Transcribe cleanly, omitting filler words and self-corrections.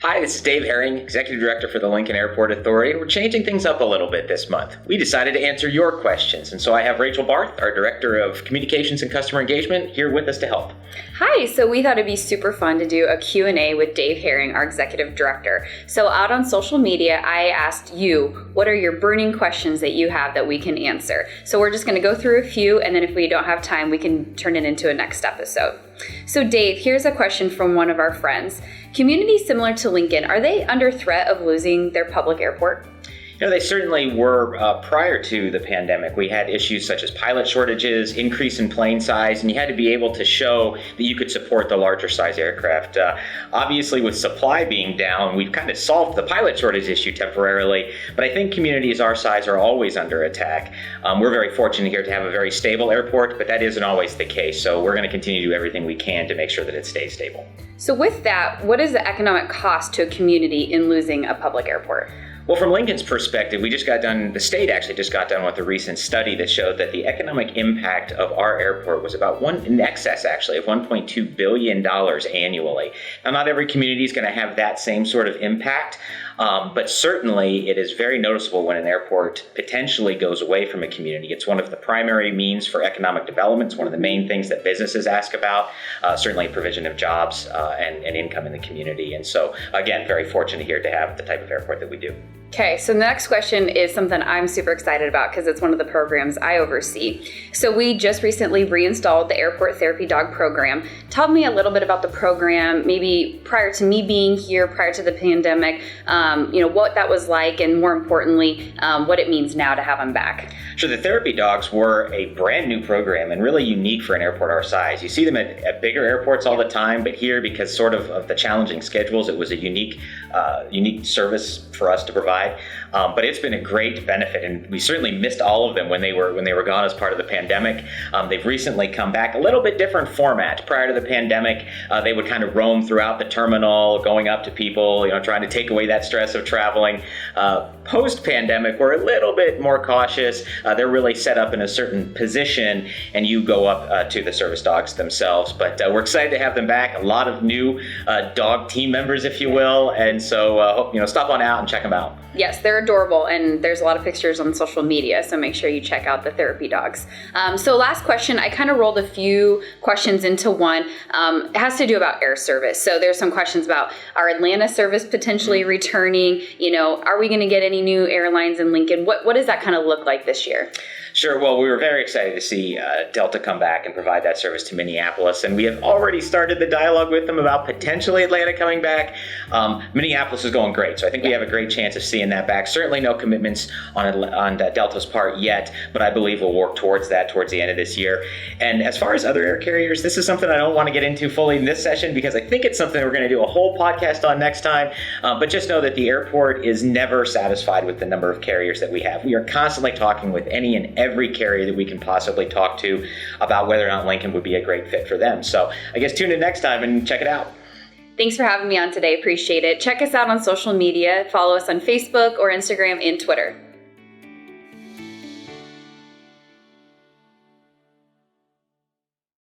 Hi, this is Dave Haring, Executive Director for the Lincoln Airport Authority. We're changing things up a little bit this month. We decided to answer your questions, and so I have Rachel Barth, our Director of Communications and Customer Engagement, here with us to help. Hi, so we thought it'd be super fun to do a Q&A with Dave Haring, our Executive Director. So out on social media, I asked you, what are your burning questions that you have that we can answer? So we're just going to go through a few, and then if we don't have time, we can turn it into a next episode. So Dave, here's a question from one of our friends. Communities similar to Lincoln, are they under threat of losing their public airport? They certainly were prior to the pandemic. We had issues such as pilot shortages, increase in plane size, and you had to be able to show that you could support the larger size aircraft. Obviously, with supply being down, we've kind of solved the pilot shortage issue temporarily, but I think communities our size are always under attack. We're very fortunate here to have a very stable airport, but that isn't always the case, so we're going to continue to do everything we can to make sure that it stays stable. So with that, what is the economic cost to a community in losing a public airport? Well, from Lincoln's perspective, the state actually just got done with a recent study that showed that the economic impact of our airport was about in excess of $1.2 billion annually. Now, not every community is going to have that same sort of impact, but certainly it is very noticeable when an airport potentially goes away from a community. It's one of the primary means for economic development. It's one of the main things that businesses ask about, certainly provision of jobs and income in the community. And so, again, very fortunate here to have the type of airport that we do. Okay, so the next question is something I'm super excited about because it's one of the programs I oversee. So we just recently reinstalled the Airport Therapy Dog program. Tell me a little bit about the program, maybe prior to me being here, prior to the pandemic, what that was like, and more importantly, what it means now to have them back. Sure, the therapy dogs were a brand new program and really unique for an airport our size. You see them at bigger airports all the time, but here, because sort of the challenging schedules, it was a unique service for us to provide. But it's been a great benefit, and we certainly missed all of them when they were gone as part of the pandemic. They've recently come back, a little bit different format. Prior to the pandemic, they would kind of roam throughout the terminal, going up to people, trying to take away that stress of traveling. Post-pandemic, we're a little bit more cautious. They're really set up in a certain position, and you go up to the service dogs themselves. But we're excited to have them back. A lot of new dog team members, if you will, and so hope stop on out and check them out. Yes, they're adorable, and there's a lot of pictures on social media, so make sure you check out the therapy dogs. So last question, I kind of rolled a few questions into one. It has to do about air service. So there's some questions about our Atlanta service potentially returning. Are we going to get any new airlines in Lincoln? What does that kind of look like this year? Sure. Well, we were very excited to see Delta come back and provide that service to Minneapolis, and we have already started the dialogue with them about potentially Atlanta coming back. Minneapolis is going great, so I think we have a great chance of seeing that back. Certainly no commitments on Delta's part yet, but I believe we'll work towards that towards the end of this year. And as far as other air carriers, this is something I don't want to get into fully in this session because I think it's something we're going to do a whole podcast on next time. But just know that the airport is never satisfied with the number of carriers that we have. We are constantly talking with any and every carrier that we can possibly talk to about whether or not Lincoln would be a great fit for them. So I guess tune in next time and check it out. Thanks for having me on today. Appreciate it. Check us out on social media. Follow us on Facebook or Instagram and Twitter.